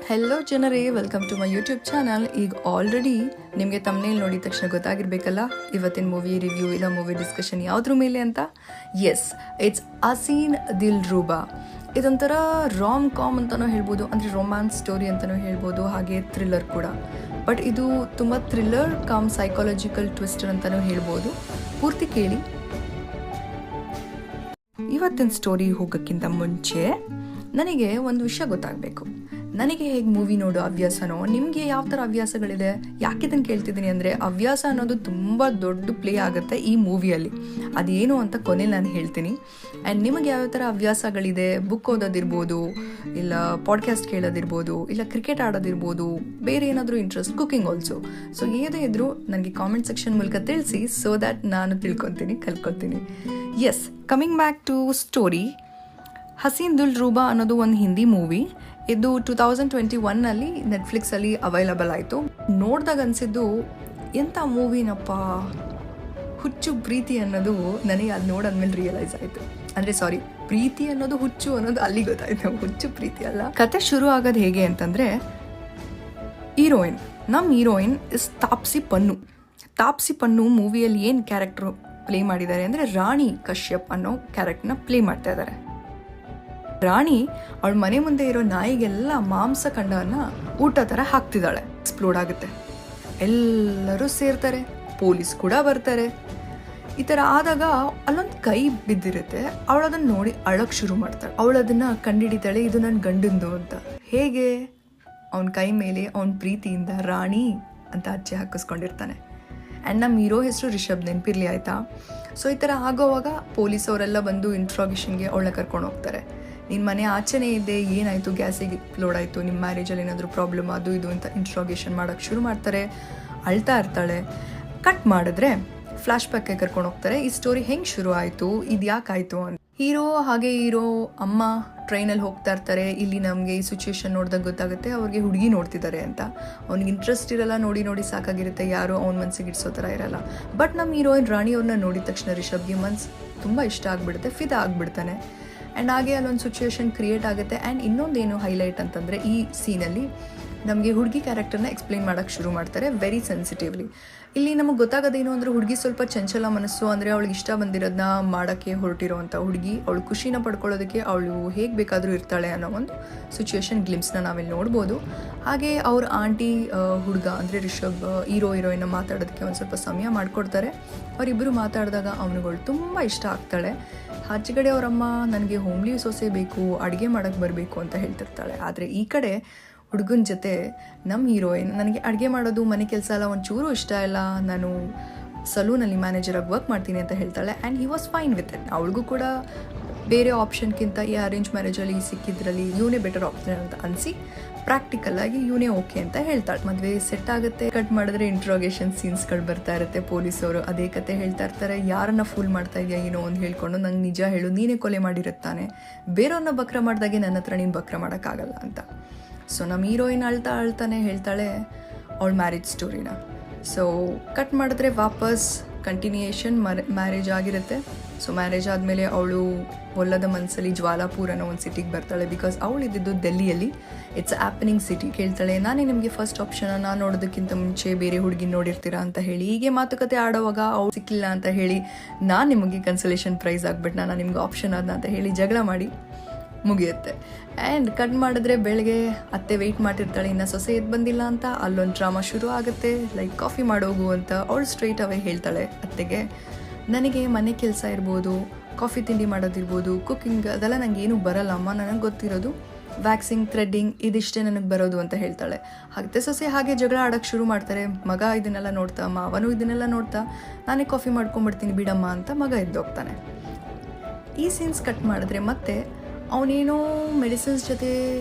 Hello ಜನರೇ, welcome to my YouTube channel. ಈಗ already ನಿಮಗೆ ತಮ್ಮನೇಲಿ ನೋಡಿದ ತಕ್ಷಣ ಗೊತ್ತಾಗಿರ್ಬೇಕಲ್ಲ ಇವತ್ತಿನ ಮೂವಿ ರಿವ್ಯೂ ಇಲ್ಲ ಮೂವಿ ಡಿಸ್ಕಷನ್ ಯಾವುದ್ರ ಮೇಲೆ ಅಂತ. Yes, it's Haseen Dillruba. ಇದೊಂಥರ ರಾಮ್ ಕಾಮ್ ಅಂತಲೂ ಹೇಳ್ಬೋದು, ಅಂದರೆ ರೊಮ್ಯಾನ್ಸ್ ಸ್ಟೋರಿ ಅಂತಲೂ ಹೇಳ್ಬೋದು, ಹಾಗೆ ಥ್ರಿಲ್ಲರ್ ಕೂಡ. ಬಟ್ ಇದು ತುಂಬ ಥ್ರಿಲ್ಲರ್ ಕಾಮ್ ಸೈಕಾಲಜಿಕಲ್ ಟ್ವಿಸ್ಟರ್ ಅಂತಲೂ ಹೇಳ್ಬೋದು. ಪೂರ್ತಿ ಕೇಳಿ. ಇವತ್ತಿನ ಸ್ಟೋರಿ ಹೋಗೋಕ್ಕಿಂತ ಮುಂಚೆ ನನಗೆ ಒಂದು ವಿಷಯ ಗೊತ್ತಾಗಬೇಕು. ನನಗೆ ಹೇಗೆ ಮೂವಿ ನೋಡೋ ಹವ್ಯಾಸನೋ ನಿಮಗೆ ಯಾವ ಥರ ಹವ್ಯಾಸಗಳಿದೆ? ಯಾಕಿದನ್ನು ಕೇಳ್ತಿದ್ದೀನಿ ಅಂದರೆ, ಹವ್ಯಾಸ ಅನ್ನೋದು ತುಂಬ ದೊಡ್ಡ ಪ್ಲೇ ಆಗುತ್ತೆ ಈ ಮೂವಿಯಲ್ಲಿ. ಅದೇನು ಅಂತ ಕೊನೆಯಲ್ಲಿ ನಾನು ಹೇಳ್ತೀನಿ. ಆ್ಯಂಡ್ ನಿಮಗೆ ಯಾವ ಥರ ಹವ್ಯಾಸಗಳಿದೆ? ಬುಕ್ ಓದೋದಿರ್ಬೋದು, ಇಲ್ಲ ಪಾಡ್ಕಾಸ್ಟ್ ಕೇಳೋದಿರ್ಬೋದು, ಇಲ್ಲ ಕ್ರಿಕೆಟ್ ಆಡೋದಿರ್ಬೋದು, ಬೇರೆ ಏನಾದರೂ ಇಂಟ್ರೆಸ್ಟ್, ಕುಕಿಂಗ್ ಆಲ್ಸೋ. ಸೊ ಏನೇ ಇದ್ದರೂ ನನಗೆ ಕಾಮೆಂಟ್ ಸೆಕ್ಷನ್ ಮೂಲಕ ತಿಳಿಸಿ, ಸೊ ದ್ಯಾಟ್ ನಾನು ತಿಳ್ಕೊತೀನಿ, ಕಲ್ಕೊತೀನಿ. Yes, coming back to story. Haseen Dillruba ಅನ್ನೋದು ಒಂದು ಹಿಂದಿ ಮೂವಿ. ಇದು 2021 ನೆಟ್ಫ್ಲಿಕ್ಸಲ್ಲಿ ಅವೈಲಬಲ್ ಆಯಿತು. ನೋಡಿದಾಗ ಅನಿಸಿದ್ದು, ಎಂಥ ಮೂವಿನಪ್ಪ, ಹುಚ್ಚು ಪ್ರೀತಿ ಅನ್ನೋದು ನನಗೆ ಅದು ನೋಡಾದ್ಮೇಲೆ ರಿಯಲೈಸ್ ಆಯಿತು. ಅಂದರೆ ಸಾರಿ, ಪ್ರೀತಿ ಅನ್ನೋದು ಹುಚ್ಚು ಅನ್ನೋದು ಅಲ್ಲಿ ಗೊತ್ತಾಯಿತು, ಹುಚ್ಚು ಪ್ರೀತಿ ಅಲ್ಲ. ಕತೆ ಶುರು ಆಗೋದು ಹೇಗೆ ಅಂತಂದರೆ, ಹೀರೋಯಿನ್, ನಮ್ಮ ಹೀರೋಯಿನ್ ಇಸ್ ತಾಪ್ಸಿ ಪನ್ನು. ತಾಪ್ಸಿ ಪನ್ನು ಮೂವಿಯಲ್ಲಿ ಏನು ಕ್ಯಾರೆಕ್ಟ್ರು ಪ್ಲೇ ಮಾಡಿದ್ದಾರೆ ಅಂದರೆ, ರಾಣಿ ಕಶ್ಯಪ್ ಅನ್ನೋ ಕ್ಯಾರೆಕ್ಟರ್ನ ಪ್ಲೇ ಮಾಡ್ತಾ ಇದ್ದಾರೆ. ರಾಣಿ ಅವಳ ಮನೆ ಮುಂದೆ ಇರೋ ನಾಯಿಗೆಲ್ಲ ಮಾಂಸ ಖಂಡವನ್ನು ಊಟ ಥರ ಹಾಕ್ತಿದ್ದಾಳೆ. ಎಕ್ಸ್ಪ್ಲೋಡ್ ಆಗುತ್ತೆ, ಎಲ್ಲರೂ ಸೇರ್ತಾರೆ, ಪೊಲೀಸ್ ಕೂಡ ಬರ್ತಾರೆ. ಈ ಥರ ಆದಾಗ ಅಲ್ಲೊಂದು ಕೈ ಬಿದ್ದಿರುತ್ತೆ. ಅವಳದನ್ನು ನೋಡಿ ಅಳಕ್ಕೆ ಶುರು ಮಾಡ್ತಾಳೆ. ಅವಳದನ್ನು ಕಂಡುಹಿಡಿತಾಳೆ, ಇದು ನನ್ನ ಗಂಡಂದು ಅಂತ. ಹೇಗೆ? ಅವನ ಕೈ ಮೇಲೆ ಅವನ ಪ್ರೀತಿಯಿಂದ ರಾಣಿ ಅಂತ ಅಚ್ಚೆ ಹಾಕಿಸ್ಕೊಂಡಿರ್ತಾನೆ. ಆ್ಯಂಡ್ ನಮ್ಮ ಹೀರೋ ಹೆಸರು ರಿಷಬ್, ನೆನಪಿರಲಿ ಆಯಿತಾ? ಸೊ ಈ ಥರ ಆಗೋವಾಗ ಪೊಲೀಸವರೆಲ್ಲ ಬಂದು ಇಂಟ್ರಾಗೇಷನ್ಗೆ ಅವಳನ್ನ ಕರ್ಕೊಂಡು ಹೋಗ್ತಾರೆ. ನಿನ್ನ ಮನೆ ಆಚೆನೇ ಇದೆ, ಏನಾಯಿತು, ಗ್ಯಾಸಿಗೆ ಲೋಡ್ ಆಯಿತು, ನಿಮ್ಮ ಮ್ಯಾರೇಜಲ್ಲಿ ಏನಾದರೂ ಪ್ರಾಬ್ಲಮ್ ಅದು ಇದು ಅಂತ ಇಂಟ್ರಾಗೇಷನ್ ಮಾಡೋಕ್ಕೆ ಶುರು ಮಾಡ್ತಾರೆ. ಅಳ್ತಾ ಇರ್ತಾಳೆ. ಕಟ್ ಮಾಡಿದ್ರೆ ಫ್ಲ್ಯಾಶ್ ಬ್ಯಾಕ್ಗೆ ಕರ್ಕೊಂಡು ಹೋಗ್ತಾರೆ. ಈ ಸ್ಟೋರಿ ಹೆಂಗೆ ಶುರು ಆಯಿತು, ಇದು ಯಾಕಾಯಿತು ಅಂತ. ಹೀರೋ ಅಮ್ಮ ಟ್ರೈನಲ್ಲಿ ಹೋಗ್ತಾ ಇರ್ತಾರೆ. ಇಲ್ಲಿ ನಮಗೆ ಈ ಸಿಚುವೇಶನ್ ನೋಡಿದಾಗ ಗೊತ್ತಾಗುತ್ತೆ ಅವ್ರಿಗೆ ಹುಡುಗಿ ನೋಡ್ತಿದ್ದಾರೆ ಅಂತ. ಅವ್ನಿಗೆ ಇಂಟ್ರೆಸ್ಟ್ ಇರಲ್ಲ, ನೋಡಿ ಸಾಕಾಗಿರುತ್ತೆ, ಯಾರು ಅವ್ನ ಮನಸ್ಸಿಗೆ ಇಡ್ಸೋ ಥರ ಇರಲ್ಲ. ಬಟ್ ನಮ್ಮ ಹೀರೋಯಿನ್ ರಾಣಿ ಅವ್ರನ್ನ ನೋಡಿದ ತಕ್ಷಣ ರಿಷಬ್ಗೆ ಮನ್ಸು ತುಂಬ ಇಷ್ಟ ಆಗಿಬಿಡುತ್ತೆ, ಫಿದಾ ಆಗಿಬಿಡ್ತಾನೆ. ಆ್ಯಂಡ್ ಹಾಗೆ ಅಲ್ಲೊಂದು ಸಿಚುವೇಶನ್ ಕ್ರಿಯೇಟ್ ಆಗುತ್ತೆ. ಆ್ಯಂಡ್ ಇನ್ನೊಂದೇನು ಹೈಲೈಟ್ ಅಂತಂದರೆ, ಈ ಸೀನಲ್ಲಿ ನಮಗೆ ಹುಡುಗಿ ಕ್ಯಾರೆಕ್ಟರ್ನ ಎಕ್ಸ್ಪ್ಲೈನ್ ಮಾಡೋಕ್ಕೆ ಶುರು ಮಾಡ್ತಾರೆ ವೆರಿ ಸೆನ್ಸಿಟಿವ್ಲಿ. ಇಲ್ಲಿ ನಮಗೆ ಗೊತ್ತಾಗೋದೇನು ಅಂದರೆ, ಹುಡುಗಿ ಸ್ವಲ್ಪ ಚಂಚಲ ಮನಸ್ಸು, ಅಂದರೆ ಅವಳಿಗೆ ಇಷ್ಟ ಬಂದಿರೋದನ್ನ ಮಾಡೋಕ್ಕೆ ಹೊರಟಿರೋವಂಥ ಹುಡುಗಿ. ಅವಳು ಖುಷಿನ ಪಡ್ಕೊಳ್ಳೋದಕ್ಕೆ ಅವಳು ಹೇಗೆ ಬೇಕಾದರೂ ಇರ್ತಾಳೆ ಅನ್ನೋ ಒಂದು ಸಿಚುವೇಶನ್ ಗ್ಲಿಮ್ಸ್ನ ನಾವಿಲ್ಲಿ ನೋಡ್ಬೋದು. ಹಾಗೆ ಅವ್ರ ಆಂಟಿ ಹುಡುಗ ಅಂದರೆ ರಿಷಬ್ ಹೀರೋಯಿನ್ನ ಮಾತಾಡೋದಕ್ಕೆ ಒಂದು ಸ್ವಲ್ಪ ಸಮಯ ಮಾಡಿಕೊಡ್ತಾರೆ. ಅವರಿಬ್ಬರು ಮಾತಾಡಿದಾಗ ಅವನುಗಳು ತುಂಬ ಇಷ್ಟ ಆಗ್ತಾಳೆ. ಆಚೆಗಡೆ ಅವರಮ್ಮ ನನಗೆ ಹೋಮ್ಲಿ ಸೊಸೆ ಬೇಕು, ಅಡುಗೆ ಮಾಡೋಕ್ಕೆ ಬರಬೇಕು ಅಂತ ಹೇಳ್ತಿರ್ತಾಳೆ. ಆದರೆ ಈ ಕಡೆ ಹುಡುಗನ ಜೊತೆ ನಮ್ಮ ಹೀರೋಯಿನ್, ನನಗೆ ಅಡುಗೆ ಮಾಡೋದು, ಮನೆ ಕೆಲಸ ಎಲ್ಲ ಒಂಚೂರು ಇಷ್ಟ ಇಲ್ಲ, ನಾನು ಸಲೂನಲ್ಲಿ ಮ್ಯಾನೇಜರಾಗಿ ವರ್ಕ್ ಮಾಡ್ತೀನಿ ಅಂತ ಹೇಳ್ತಾಳೆ. And he was fine with it. ಅವಳಿಗೂ ಕೂಡ ಬೇರೆ ಆಪ್ಷನ್ಗಿಂತ ಈ ಅರೇಂಜ್ ಮ್ಯಾರೇಜಲ್ಲಿ ಸಿಕ್ಕಿದ್ರಲ್ಲಿ ಇವನೇ ಬೆಟರ್ ಆಪ್ಷನ್ ಅಂತ ಅನಿಸಿ ಪ್ರಾಕ್ಟಿಕಲ್ಲಾಗಿ ಇವನೇ ಓಕೆ ಅಂತ ಹೇಳ್ತಾಳೆ. ಮದುವೆ ಸೆಟ್ ಆಗುತ್ತೆ. ಕಟ್ ಮಾಡಿದ್ರೆ ಇಂಟ್ರೋಗೇಷನ್ ಸೀನ್ಸ್ಗಳು ಬರ್ತಾ ಇರುತ್ತೆ. ಪೊಲೀಸವರು ಅದೇ ಕತೆ ಹೇಳ್ತಾ ಇರ್ತಾರೆ. ಯಾರನ್ನ ಫೂಲ್ ಮಾಡ್ತಾ ಇದೆಯಾ ಏನೋ ಒಂದು ಹೇಳ್ಕೊಂಡು, ನಂಗೆ ನಿಜ ಹೇಳು, ನೀನೇ ಕೊಲೆ ಮಾಡಿರುತ್ತಾನೆ, ಬೇರೆಯವ್ರನ್ನ ಬಕ್ರ ಮಾಡಿದಾಗೆ ನನ್ನ ಹತ್ರ ನೀನು ಬಕ್ರ ಮಾಡೋಕ್ಕಾಗಲ್ಲ ಅಂತ. ಸೊ ನಮ್ಮ ಹೀರೋಯಿನ್ ಅಳ್ತಾನೆ ಹೇಳ್ತಾಳೆ ಅವಳ ಮ್ಯಾರೇಜ್ ಸ್ಟೋರಿನ. ಸೊ ಕಟ್ ಮಾಡಿದ್ರೆ ವಾಪಸ್ ಕಂಟಿನ್ಯೂಯೇಷನ್, ಮ್ಯಾರೇಜ್ ಆಗಿರುತ್ತೆ. ಸೊ ಮ್ಯಾರೇಜ್ ಆದಮೇಲೆ ಅವಳು ಒಲ್ಲದ ಮನಸ್ಸಲ್ಲಿ ಜ್ವಾಲಾಪುರ್ ಅನ್ನೋ ಒಂದು ಸಿಟಿಗೆ ಬರ್ತಾಳೆ. ಬಿಕಾಸ್ ಅವಳು ಇದ್ದಿದ್ದು ಡೆಲ್ಲಿಯಲ್ಲಿ, ಇಟ್ಸ್ ಹ್ಯಾಪನಿಂಗ್ ಸಿಟಿ. ಕೇಳ್ತಾಳೆ, ನಾನೇ ನಿಮಗೆ ಫಸ್ಟ್ ಆಪ್ಷನ್, ನಾನು ನೋಡೋದಕ್ಕಿಂತ ಮುಂಚೆ ಬೇರೆ ಹುಡುಗಿ ನೋಡಿರ್ತೀರಾ ಅಂತ ಹೇಳಿ. ಹೀಗೆ ಮಾತುಕತೆ ಆಡೋವಾಗ ಅವಳು ಸಿಕ್ಕಿಲ್ಲ ಅಂತ ಹೇಳಿ, ನಾನು ನಿಮಗೆ ಕನ್ಸಲೇಷನ್ ಪ್ರೈಸ್ ಆಗ್ಬಿಟ್ಟು ನಾನು ನಿಮ್ಗೆ ಆಪ್ಷನ್ ಆದ ಅಂತ ಹೇಳಿ ಜಗಳ ಮಾಡಿ ಮುಗಿಯುತ್ತೆ. ಆ್ಯಂಡ್ ಕಟ್ ಮಾಡಿದ್ರೆ ಬೆಳಗ್ಗೆ ಅತ್ತೆ ವೆಯ್ಟ್ ಮಾಡಿರ್ತಾಳೆ, ಇನ್ನು ಸೊಸೆ ಎದ್ದು ಬಂದಿಲ್ಲ ಅಂತ. ಅಲ್ಲೊಂದು ಡ್ರಾಮಾ ಶುರು ಆಗುತ್ತೆ. ಲೈಕ್ ಕಾಫಿ ಮಾಡೋಗು ಅಂತ ಅವಳು ಸ್ಟ್ರೈಟ್ ಅವೇ ಹೇಳ್ತಾಳೆ ಅತ್ತೆಗೆ, ನನಗೆ ಮನೆ ಕೆಲಸ ಇರ್ಬೋದು, ಕಾಫಿ ತಿಂಡಿ ಮಾಡೋದಿರ್ಬೋದು, ಕುಕ್ಕಿಂಗ್ ಅದೆಲ್ಲ ನನಗೆ ಏನೂ ಬರಲ್ಲ ಅಮ್ಮ, ನನಗೆ ಗೊತ್ತಿರೋದು ವ್ಯಾಕ್ಸಿಂಗ್, ಥ್ರೆಡ್ಡಿಂಗ್, ಇದಿಷ್ಟೇ ನನಗೆ ಬರೋದು ಅಂತ ಹೇಳ್ತಾಳೆ. ಅತ್ತೆ ಸೊಸೆ ಹಾಗೆ ಜಗಳ ಆಡೋಕ್ಕೆ ಶುರು ಮಾಡ್ತಾರೆ. ಮಗ ಇದನ್ನೆಲ್ಲ ನೋಡ್ತಾ, ಮಾವನು ಇದನ್ನೆಲ್ಲ ನೋಡ್ತಾ, ನಾನೇ ಕಾಫಿ ಮಾಡ್ಕೊಂಡ್ಬಿಡ್ತೀನಿ ಬಿಡಮ್ಮ ಅಂತ ಮಗ ಎದ್ದೋಗ್ತಾನೆ. ಈ ಸೀನ್ಸ್ ಕಟ್ ಮಾಡಿದ್ರೆ ಮತ್ತೆ ಅವನೇನೋ ಮೆಡಿಸಿನ್ಸ್ ಜೊತೆ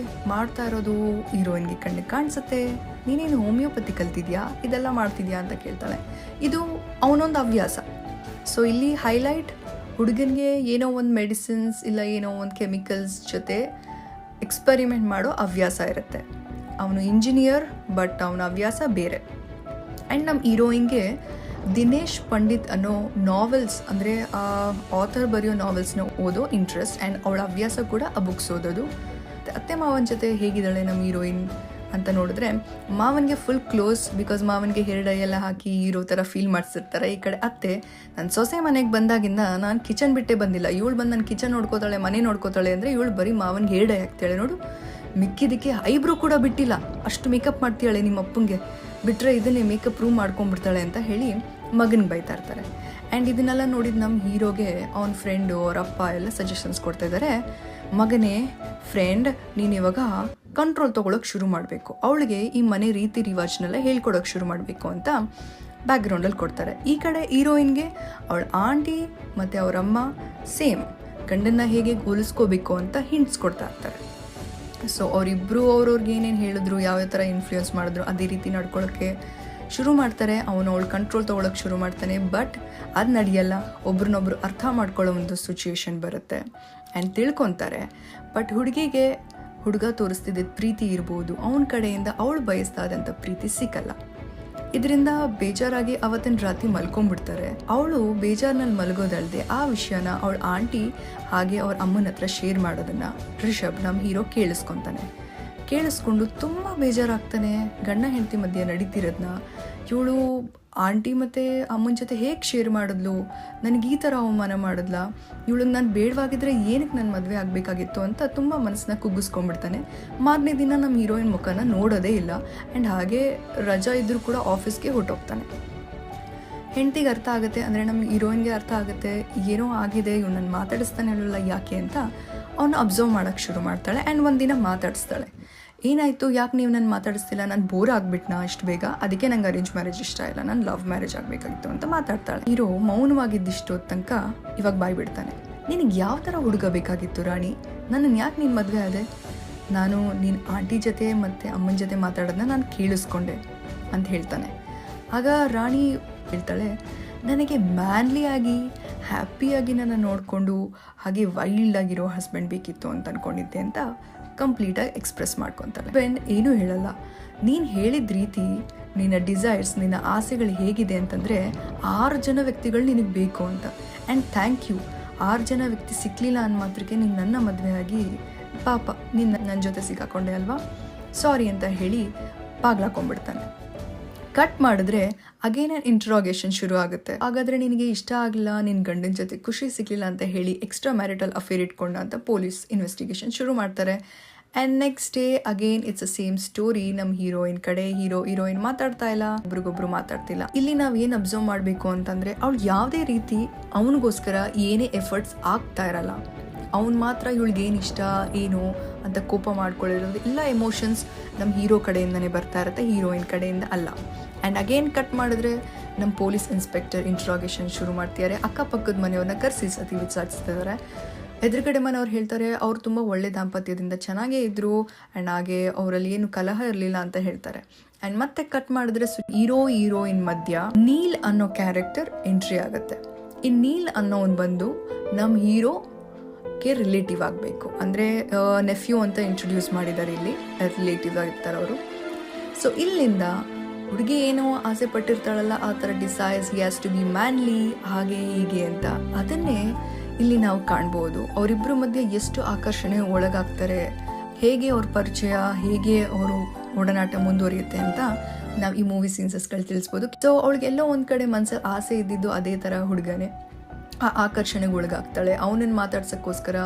ಮಾಡ್ತಾ ಇರೋದು ಹೀರೋಯಿನ್ಗೆ ಕಣ್ಣಿಗೆ ಕಾಣಿಸುತ್ತೆ. ನೀನೇನು ಹೋಮಿಯೋಪತಿ ಕಲ್ತಿದ್ಯಾ, ಇದೆಲ್ಲ ಮಾಡ್ತಿದ್ಯಾ ಅಂತ ಕೇಳ್ತಾಳೆ. ಇದು ಅವನೊಂದು ಹವ್ಯಾಸ. ಸೊ ಇಲ್ಲಿ ಹೈಲೈಟ್, ಹುಡುಗನಿಗೆ ಏನೋ ಒಂದು ಮೆಡಿಸಿನ್ಸ್ ಇಲ್ಲ ಏನೋ ಒಂದು ಕೆಮಿಕಲ್ಸ್ ಜೊತೆ ಎಕ್ಸ್ಪರಿಮೆಂಟ್ ಮಾಡೋ ಹವ್ಯಾಸ ಇರುತ್ತೆ. ಅವನು ಇಂಜಿನಿಯರ್, ಬಟ್ ಅವನ ಹವ್ಯಾಸ ಬೇರೆ. ಆ್ಯಂಡ್ ನಮ್ಮ ಹೀರೋಯಿನ್ಗೆ ದಿನೇಶ್ ಪಂಡಿತ್ ಅನ್ನೋ ನಾವೆಲ್ಸ್, ಅಂದರೆ ಆ ಆಥರ್ ಬರೆಯೋ ನಾವೆಲ್ಸ್ನ ಓದೋ ಇಂಟ್ರೆಸ್ಟ್. ಆ್ಯಂಡ್ ಅವಳ ಹವ್ಯಾಸ ಕೂಡ ಆ ಬುಕ್ಸ್ ಓದೋದು. ಅತ್ತೆ ಮಾವನ ಜೊತೆ ಹೇಗಿದ್ದಾಳೆ ನಮ್ಮ ಹೀರೋಯಿನ್, ಅಂತ ನೋಡಿದ್ರೆ ಮಾವನಿಗೆ ಫುಲ್ ಕ್ಲೋಸ್, ಬಿಕಾಸ್ ಮಾವನಿಗೆ ಹೇರ್ ಡೈ ಎಲ್ಲ ಹಾಕಿ ಇರೋ ಥರ ಫೀಲ್ ಮಾಡಿಸಿರ್ತಾರೆ. ಈ ಕಡೆ ಅತ್ತೆ, ನನ್ನ ಸೊಸೆ ಮನೆಗೆ ಬಂದಾಗಿಂದ ನಾನು ಕಿಚನ್ ಬಿಟ್ಟೇ ಬಂದಿಲ್ಲ, ಇವಳು ಬಂದು ನನ್ನ ಕಿಚನ್ ನೋಡ್ಕೋತಾಳೆ, ಮನೆ ನೋಡ್ಕೋತಾಳೆ ಅಂದರೆ ಇವಳು ಬರೀ ಮಾವನಿಗೆ ಹೇರ್ ಡೈ ಹಾಕ್ತಾಳೆ ನೋಡು, ಮಿಕ್ಕಿದಕ್ಕೆ ಐಬ್ರೋ ಕೂಡ ಬಿಟ್ಟಿಲ್ಲ, ಅಷ್ಟು ಮೇಕಪ್ ಮಾಡ್ತಾಳೆ ನಿಮ್ಮ ಅಪ್ಪಂಗೆ, ಬಿಟ್ಟರೆ ಇದನ್ನೇ ಮೇಕಪ್ ರೂಮ್ ಮಾಡ್ಕೊಂಡ್ಬಿಡ್ತಾಳೆ ಅಂತ ಹೇಳಿ ಮಗನಿಗೆ ಬೈತಾ ಇರ್ತಾರೆ. ಆ್ಯಂಡ್ ಇದನ್ನೆಲ್ಲ ನೋಡಿದ ನಮ್ಮ ಹೀರೋಗೆ ಅವನ ಫ್ರೆಂಡು ಅವ್ರ ಅಪ್ಪ ಎಲ್ಲ ಸಜೆಷನ್ಸ್ ಕೊಡ್ತಾ ಇದ್ದಾರೆ. ಮಗನೇ, ಫ್ರೆಂಡ್, ನೀನು ಇವಾಗ ಕಂಟ್ರೋಲ್ ತೊಗೊಳಕ್ಕೆ ಶುರು ಮಾಡಬೇಕು, ಅವಳಿಗೆ ಈ ಮನೆ ರೀತಿ ರಿವಾಜ್ನೆಲ್ಲ ಹೇಳ್ಕೊಡೋಕೆ ಶುರು ಮಾಡಬೇಕು ಅಂತ ಬ್ಯಾಕ್ಗ್ರೌಂಡಲ್ಲಿ ಕೊಡ್ತಾರೆ. ಈ ಕಡೆ ಹೀರೋಯಿನ್ಗೆ ಅವಳ ಆಂಟಿ ಮತ್ತು ಅವರಮ್ಮ ಸೇಮ್ ಗಂಡನ್ನ ಹೇಗೆ ಹೋಲಿಸ್ಕೋಬೇಕು ಅಂತ ಹಿಂಟ್ಸ್ ಕೊಡ್ತಾ ಇರ್ತಾರೆ. ಸೊ ಅವರಿಬ್ಬರು ಅವ್ರವ್ರಿಗೆ ಏನೇನು ಹೇಳಿದ್ರು, ಯಾವ್ಯಾವ ಥರ ಇನ್ಫ್ಲೂಯೆನ್ಸ್ ಮಾಡಿದ್ರು ಅದೇ ರೀತಿ ನಡ್ಕೊಳ್ಳೋಕ್ಕೆ ಶುರು ಮಾಡ್ತಾರೆ. ಅವಳು ಕಂಟ್ರೋಲ್ ತೊಗೊಳಕ್ಕೆ ಶುರು ಮಾಡ್ತಾನೆ. ಬಟ್ ಅದು ನಡೆಯಲ್ಲ, ಒಬ್ರನ್ನೊಬ್ರು ಅರ್ಥ ಮಾಡ್ಕೊಳ್ಳೋ ಒಂದು ಸಿಚುಯೇಷನ್ ಬರುತ್ತೆ ಆ್ಯಂಡ್ ತಿಳ್ಕೊತಾರೆ. ಬಟ್ ಹುಡುಗಿಗೆ ಹುಡುಗ ತೋರಿಸ್ತಿದ್ದ ಪ್ರೀತಿ ಇರ್ಬೋದು, ಅವನ ಕಡೆಯಿಂದ ಅವಳು ಬಯಸ್ತಾ ಇದ್ದಂಥ ಪ್ರೀತಿ ಸಿಕ್ಕಲ್ಲ. ಇದರಿಂದ ಬೇಜಾರಾಗಿ ಅವತ್ತಿನ ರಾತ್ರಿ ಮಲ್ಕೊಂಡ್ಬಿಡ್ತಾರೆ. ಅವಳು ಬೇಜಾರಿನಲ್ಲಿ ಮಲಗೋದಲ್ದೆ ಆ ವಿಷಯನ ಅವಳ ಆಂಟಿ ಹಾಗೆ ಅವ್ರ ಅಮ್ಮನ ಹತ್ರ ಶೇರ್ ಮಾಡೋದನ್ನು ರಿಷಬ್ ನಮ್ಮ ಹೀರೋ ಕೇಳಿಸ್ಕೊಂಡು ತುಂಬ ಬೇಜಾರಾಗ್ತಾನೆ. ಗಂಡ ಹೆಂಡತಿ ಮಧ್ಯೆ ನಡೀತಿರೋದನ್ನ ಇವಳು ಆಂಟಿ ಮತ್ತು ಅಮ್ಮನ ಜೊತೆ ಹೇಗೆ ಶೇರ್ ಮಾಡಿದ್ಲು, ನನಗೆ ಈ ಥರ ಅವಮಾನ ಮಾಡಿದ್ಲ, ಇವಳಿಗೆ ನಾನು ಬೇಡವಾಗಿದ್ದರೆ ಏನಕ್ಕೆ ನನ್ನ ಮದುವೆ ಆಗಬೇಕಾಗಿತ್ತು ಅಂತ ತುಂಬ ಮನಸ್ಸನ್ನ ಕುಗ್ಗಿಸ್ಕೊಂಡ್ಬಿಡ್ತಾನೆ. ಮಾರನೇ ದಿನ ನಮ್ಮ ಹೀರೋಯಿನ್ ಮುಖನ ನೋಡೋದೇ ಇಲ್ಲ. ಆ್ಯಂಡ್ ಹಾಗೆ ರಜಾ ಇದ್ದರೂ ಕೂಡ ಆಫೀಸ್ಗೆ ಹೊರಟೋಗ್ತಾನೆ. ಹೆಂಡತಿಗೆ ಅರ್ಥ ಆಗುತ್ತೆ, ಅಂದರೆ ನಮ್ಮ ಹೀರೋಯಿನ್ಗೆ ಅರ್ಥ ಆಗುತ್ತೆ ಏನೋ ಆಗಿದೆ, ಇವ್ನು ನಾನು ಮಾತಾಡಿಸ್ತಾನೆ ಇರಲಿಲ್ಲ ಯಾಕೆ ಅಂತ ಅವನು ಅಬ್ಸರ್ವ್ ಮಾಡೋಕ್ಕೆ ಶುರು ಮಾಡ್ತಾಳೆ. ಆ್ಯಂಡ್ ಒಂದಿನ ಮಾತಾಡಿಸ್ತಾಳೆ. ಏನಾಯಿತು, ಯಾಕೆ ನೀವು ನಾನು ಮಾತಾಡಿಸ್ತಿಲ್ಲ, ನಾನು ಬೋರ್ ಆಗಿಬಿಟ್ನಾ ಇಷ್ಟು ಬೇಗ, ಅದಕ್ಕೆ ನಂಗೆ ಅರೇಂಜ್ ಮ್ಯಾರೇಜ್ ಇಷ್ಟ ಇಲ್ಲ, ನಾನು ಲವ್ ಮ್ಯಾರೇಜ್ ಆಗಬೇಕಾಗಿತ್ತು ಅಂತ ಮಾತಾಡ್ತಾಳೆ. ಹೀರೋ ಮೌನವಾಗಿದ್ದಿಷ್ಟು ತನಕ ಇವಾಗ ಬಾಯ್ ಬಿಡ್ತಾನೆ. ನಿನಗೆ ಯಾವ ಥರ ಹುಡುಗ ಬೇಕಾಗಿತ್ತು ರಾಣಿ, ನನ್ನನ್ನು ಯಾಕೆ ನೀನು ಮದುವೆ ಆದೆ, ನಾನು ನಿನ್ನ ಆಂಟಿ ಜೊತೆ ಮತ್ತು ಅಮ್ಮನ ಜೊತೆ ಮಾತಾಡೋದನ್ನ ನಾನು ಕೇಳಿಸ್ಕೊಂಡೆ ಅಂತ ಹೇಳ್ತಾನೆ. ಆಗ ರಾಣಿ ಹೇಳ್ತಾಳೆ, ನನಗೆ ಮ್ಯಾನ್ಲಿಯಾಗಿ ಹ್ಯಾಪಿಯಾಗಿ ನನ್ನ ನೋಡಿಕೊಂಡು ಹಾಗೆ ವೈಲ್ಡಾಗಿರೋ ಹಸ್ಬೆಂಡ್ ಬೇಕಿತ್ತು ಅಂತ ಅಂದ್ಕೊಂಡಿದ್ದೆ ಅಂತ ಕಂಪ್ಲೀಟಾಗಿ ಎಕ್ಸ್ಪ್ರೆಸ್ ಮಾಡ್ಕೊತಾಳೆ. ಬೆನ್ ಏನೂ ಹೇಳಲ್ಲ, ನೀನು ಹೇಳಿದ ರೀತಿ ನಿನ್ನ ಡಿಸೈರ್ಸ್, ನಿನ್ನ ಆಸೆಗಳು ಹೇಗಿದೆ ಅಂತಂದರೆ 6 ಜನ ವ್ಯಕ್ತಿಗಳು ನಿನಗೆ ಬೇಕು ಅಂತ. ಆ್ಯಂಡ್ ಥ್ಯಾಂಕ್ ಯು, 6 ಜನ ವ್ಯಕ್ತಿ ಸಿಕ್ಕಲಿಲ್ಲ ಅನ್ನೋ ಮಾತ್ರಕ್ಕೆ ನೀನು ನನ್ನ ಮದುವೆ ಆಗಿ ಪಾಪ ನೀನು ನನ್ನ ಜೊತೆ ಸಿಕ್ಕಾಕೊಂಡೆ ಅಲ್ವಾ, ಸಾರಿ ಅಂತ ಹೇಳಿ ಬಾಗ್ಲಾಕೊಂಡ್ಬಿಡ್ತಾನೆ. ಕಟ್ ಮಾಡಿದ್ರೆ ಅಗೇನ್ ಇಂಟ್ರಾಗೇಷನ್ ಶುರು ಆಗುತ್ತೆ. ಹಾಗಾದರೆ ನಿನಗೆ ಇಷ್ಟ ಆಗಲಿಲ್ಲ, ನಿನ್ನ ಗಂಡನ ಜೊತೆ ಖುಷಿ ಸಿಗಲಿಲ್ಲ ಅಂತ ಹೇಳಿ ಎಕ್ಸ್ಟ್ರಾ ಮ್ಯಾರಿಟಲ್ ಅಫೇರ್ ಇಟ್ಕೊಂಡ ಅಂತ ಪೊಲೀಸ್ ಇನ್ವೆಸ್ಟಿಗೇಷನ್ ಶುರು ಮಾಡ್ತಾರೆ. And next day again it's a same story. ನಮ್ಮ ಹೀರೋಯಿನ್ ಕಡೆ ಹೀರೋಯಿನ್ ಮಾತಾಡ್ತಾ ಇಲ್ಲ, ಒಬ್ರಿಗೊಬ್ರು ಮಾತಾಡ್ತಿಲ್ಲ. ಇಲ್ಲಿ ನಾವು ಏನು ಅಬ್ಸರ್ವ್ ಮಾಡಬೇಕು ಅಂತಂದರೆ, ಅವಳು ಯಾವುದೇ ರೀತಿ ಅವನಿಗೋಸ್ಕರ ಏನೇ ಎಫರ್ಟ್ಸ್ ಆಗ್ತಾ ಇರಲ್ಲ. ಅವ್ನು ಮಾತ್ರ ಇವಳಿಗೇನು ಇಷ್ಟ ಏನು ಅಂತ ಕೋಪ ಮಾಡ್ಕೊಳ್ಳಿರೋದು, ಎಲ್ಲ ಎಮೋಷನ್ಸ್ ನಮ್ಮ ಹೀರೋ ಕಡೆಯಿಂದನೇ ಬರ್ತಾ ಇರುತ್ತೆ, ಹೀರೋಯಿನ್ ಕಡೆಯಿಂದ ಅಲ್ಲ. ಆ್ಯಂಡ್ ಅಗೇನ್ ಕಟ್ ಮಾಡಿದ್ರೆ ನಮ್ಮ ಪೊಲೀಸ್ ಇನ್ಸ್ಪೆಕ್ಟರ್ ಇಂಟ್ರಾಗೇಷನ್ ಶುರು ಮಾಡ್ತಿದ್ದಾರೆ. ಅಕ್ಕಪಕ್ಕದ ಮನೆಯವ್ರನ್ನ ಕರೆಸಿ ಸತಿ ವಿಚಾರಿಸ್ತಿದ್ದಾರೆ. ಎದುರುಗಡೆ ಮನೆಯವ್ರು ಹೇಳ್ತಾರೆ ಅವ್ರು ತುಂಬ ಒಳ್ಳೆ ದಾಂಪತ್ಯದಿಂದ ಚೆನ್ನಾಗೇ ಇದ್ದರು, ಆ್ಯಂಡ್ ಹಾಗೆ ಅವರಲ್ಲಿ ಏನು ಕಲಹ ಇರಲಿಲ್ಲ ಅಂತ ಹೇಳ್ತಾರೆ. ಆ್ಯಂಡ್ ಮತ್ತೆ ಕಟ್ ಮಾಡಿದ್ರೆ ಹೀರೋಯಿನ್ ಮಧ್ಯ ನೀಲ್ ಅನ್ನೋ ಕ್ಯಾರೆಕ್ಟರ್ ಎಂಟ್ರಿ ಆಗುತ್ತೆ. ಈ ನೀಲ್ ಅನ್ನೋನ್ ಬಂದು ನಮ್ಮ ಹೀರೋಗೆ ರಿಲೇಟಿವ್ ಆಗಬೇಕು, ಅಂದರೆ ನೆಫ್ಯೂ ಅಂತ ಇಂಟ್ರೊಡ್ಯೂಸ್ ಮಾಡಿದ್ದಾರೆ, ಇಲ್ಲಿ ರಿಲೇಟಿವ್ ಆಗಿರ್ತಾರೆ ಅವರು. ಸೊ ಇಲ್ಲಿಂದ ಹುಡುಗಿ ಏನೋ ಆಸೆ ಪಟ್ಟಿರ್ತಾಳಲ್ಲ, ಆ ಥರ desires has to be manly ಹಾಗೆ ಹೀಗೆ ಅಂತ, ಅದನ್ನೇ ಇಲ್ಲಿ ನಾವು ಕಾಣ್ಬೋದು. ಅವರಿಬ್ಬರ ಮಧ್ಯೆ ಎಷ್ಟು ಆಕರ್ಷಣೆ ಒಳಗಾಗ್ತಾರೆ, ಹೇಗೆ ಅವ್ರ ಪರಿಚಯ, ಹೇಗೆ ಅವರು ಒಡನಾಟ ಮುಂದುವರಿಯುತ್ತೆ ಅಂತ ನಾವು ಈ ಮೂವಿ ಸೀನ್ಸಸ್ಗಳು ತಿಳಿಸ್ಬೋದು. ಸೊ ಅವಳಿಗೆಲ್ಲೋ ಒಂದು ಕಡೆ ಮನಸ್ಸಲ್ಲಿ ಆಸೆ ಇದ್ದಿದ್ದು ಅದೇ ಥರ ಹುಡುಗನೇ, ಆ ಆಕರ್ಷಣೆಗೆ ಒಳಗಾಗ್ತಾಳೆ. ಅವನನ್ನು ಮಾತಾಡ್ಸೋಕ್ಕೋಸ್ಕರ,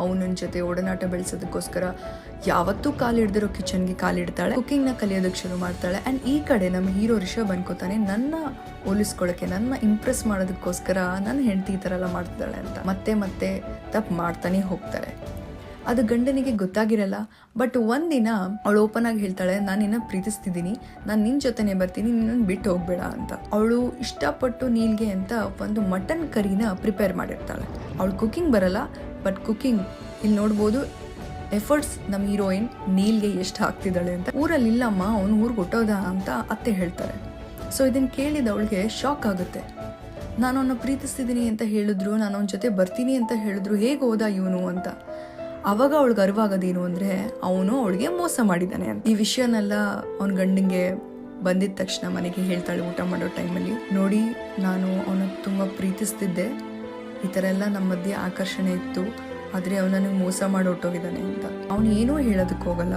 ಅವನ ಜೊತೆ ಒಡನಾಟ ಬೆಳೆಸೋದಕ್ಕೋಸ್ಕರ ಯಾವತ್ತೂ ಕಾಲಿಡ್ದಿರೋ ಕಿಚನ್ಗೆ ಕಾಲಿಡ್ತಾಳೆ, ಕುಕ್ಕಿಂಗ್ನ ಕಲಿಯೋದಕ್ಕೆ ಶುರು ಮಾಡ್ತಾಳೆ. ಆ್ಯಂಡ್ ಈ ಕಡೆ ನಮ್ಮ ಹೀರೋ ರಿಷಬ್ ಅನ್ಕೋತಾನೆ, ನನ್ನ ಹೋಲಿಸ್ಕೊಳ್ಳೋಕ್ಕೆ, ನನ್ನ ಇಂಪ್ರೆಸ್ ಮಾಡೋದಕ್ಕೋಸ್ಕರ ನನ್ನ ಹೆಂಡತಿ ಈ ಥರ ಎಲ್ಲ ಮಾಡ್ತಿದ್ದಾಳೆ ಅಂತ. ಮತ್ತೆ ತಪ್ಪು ಮಾಡ್ತಾನೆ ಹೋಗ್ತಾರೆ. ಅದು ಗಂಡನಿಗೆ ಗೊತ್ತಾಗಿರಲ್ಲ. ಬಟ್ ಒಂದಿನ ಅವಳು ಓಪನ್ ಆಗಿ ಹೇಳ್ತಾಳೆ, ನಾನು ನಿನ್ನ ಪ್ರೀತಿಸ್ತಿದ್ದೀನಿ, ನಾನು ನಿನ್ನ ಜೊತೆನೇ ಬರ್ತೀನಿ, ನಿನ್ನನ್ನು ಬಿಟ್ಟು ಹೋಗ್ಬೇಡ ಅಂತ. ಅವಳು ಇಷ್ಟಪಟ್ಟು ನೀಲ್ಗೆ ಅಂತ ಒಂದು ಮಟನ್ ಕರಿನ ಪ್ರಿಪೇರ್ ಮಾಡಿರ್ತಾಳೆ. ಅವಳು ಕುಕ್ಕಿಂಗ್ ಬರಲ್ಲ, ಬಟ್ ಕುಕ್ಕಿಂಗ್ ಇಲ್ಲಿ ನೋಡ್ಬೋದು ಎಫರ್ಟ್ಸ್ ನಮ್ಮ ಹೀರೋಯಿನ್ ನೀಲ್ಗೆ ಎಷ್ಟು ಹಾಕ್ತಿದ್ದಾಳೆ ಅಂತ. ಊರಲ್ಲಿ ಇಲ್ಲಮ್ಮ, ಅವನು ಊರಿಗೆ ಹೊಟ್ಟೋದ ಅಂತ ಅತ್ತೆ ಹೇಳ್ತಾರೆ. ಸೊ ಇದನ್ನು ಕೇಳಿದ ಅವಳಿಗೆ ಶಾಕ್ ಆಗುತ್ತೆ. ನಾನು ಅವನ್ನ ಪ್ರೀತಿಸ್ತಿದ್ದೀನಿ ಅಂತ ಹೇಳಿದ್ರು, ನಾನು ಅವನ ಜೊತೆ ಬರ್ತೀನಿ ಅಂತ ಹೇಳಿದ್ರು, ಹೇಗೆ ಹೋದ ಇವನು ಅಂತ. ಅವಾಗ ಅವಳಿಗೆ ಅರಿವಾಗೋದೇನು ಅಂದರೆ, ಅವನು ಅವಳಿಗೆ ಮೋಸ ಮಾಡಿದ್ದಾನೆ ಅಂತ. ಈ ವಿಷಯನೆಲ್ಲ ಅವನ ಗಂಡಂಗೆ ಬಂದಿದ್ದ ತಕ್ಷಣ ಮನೆಗೆ ಹೇಳ್ತಾಳೆ ಊಟ ಮಾಡೋ ಟೈಮಲ್ಲಿ, ನೋಡಿ ನಾನು ಅವನ ತುಂಬ ಪ್ರೀತಿಸ್ತಿದ್ದೆ, ಈ ಥರ ಎಲ್ಲ ನಮ್ಮ ಮಧ್ಯೆ ಆಕರ್ಷಣೆ ಇತ್ತು, ಆದರೆ ಅವನನ್ನು ಮೋಸ ಮಾಡಿ ಹೊಟ್ಟೋಗಿದ್ದಾನೆ ಅಂತ. ಅವನು ಏನೂ ಹೇಳೋದಕ್ಕೆ ಹೋಗಲ್ಲ.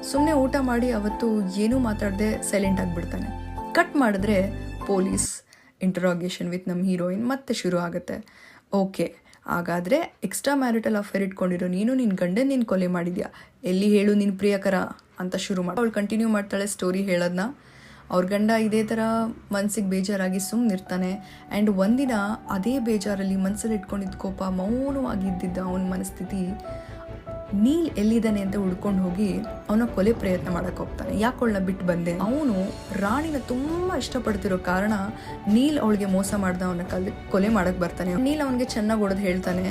ಸುಮ್ಮನೆ ಊಟ ಮಾಡಿ ಅವತ್ತು ಏನೂ ಮಾತಾಡದೆ ಸೈಲೆಂಟ್ ಆಗಿಬಿಡ್ತಾನೆ. ಕಟ್ ಮಾಡಿದ್ರೆ ಪೊಲೀಸ್ ಇಂಟರಾಗೇಷನ್ ವಿತ್ ನಮ್ಮ ಹೀರೋಯಿನ್ ಮತ್ತೆ ಶುರು ಆಗುತ್ತೆ. ಓಕೆ, ಹಾಗಾದರೆ ಎಕ್ಸ್ಟ್ರಾ ಮ್ಯಾರಿಟಲ್ ಅಫೇರ್ ಇಟ್ಕೊಂಡಿರೋ ನೀನು ನಿನ್ನ ಗಂಡನ ನೀನು ಕೊಲೆ ಮಾಡಿದ್ಯಾ, ಎಲ್ಲಿ ಹೇಳು ನಿನ್ನ ಪ್ರಿಯಕರ ಅಂತ ಶುರು ಮಾಡಿ ಅವಳು ಕಂಟಿನ್ಯೂ ಮಾಡ್ತಾಳೆ ಸ್ಟೋರಿ ಹೇಳೋದನ್ನ. ಅವ್ರ ಗಂಡ ಇದೇ ಥರ ಮನ್ಸಿಗೆ ಬೇಜಾರಾಗಿ ಸುಮ್ಮನಿರ್ತಾನೆ. ಆ್ಯಂಡ್ ಒಂದಿನ ಅದೇ ಬೇಜಾರಲ್ಲಿ ಮನಸ್ಸಲ್ಲಿ ಇಟ್ಕೊಂಡಿದ್ದ ಕೋಪ ಮೌನವಾಗಿದ್ದಿದ್ದ ಅವನ ಮನಸ್ಥಿತಿ ನೀಲ್ ಎಲ್ಲಿದ್ದಾನೆ ಅಂತ ಹುಡ್ಕೊಂಡು ಹೋಗಿ ಅವನ ಕೊಲೆ ಪ್ರಯತ್ನ ಮಾಡಕ್ಕೆ ಹೋಗ್ತಾನೆ. ಯಾಕೆ ಅವಳನ್ನ ಬಿಟ್ಟು ಬಂದೆ, ಅವನು ರಾಣಿನ ತುಂಬ ಇಷ್ಟಪಡ್ತಿರೋ ಕಾರಣ ನೀಲ್ ಅವಳಿಗೆ ಮೋಸ ಮಾಡ್ದ ಅವನ ಕೊಲೆ ಮಾಡಕ್ಕೆ ಬರ್ತಾನೆ. ನೀಲ್ ಅವನಿಗೆ ಚೆನ್ನಾಗಿ ಹೊಡೆದು ಹೇಳ್ತಾನೆ,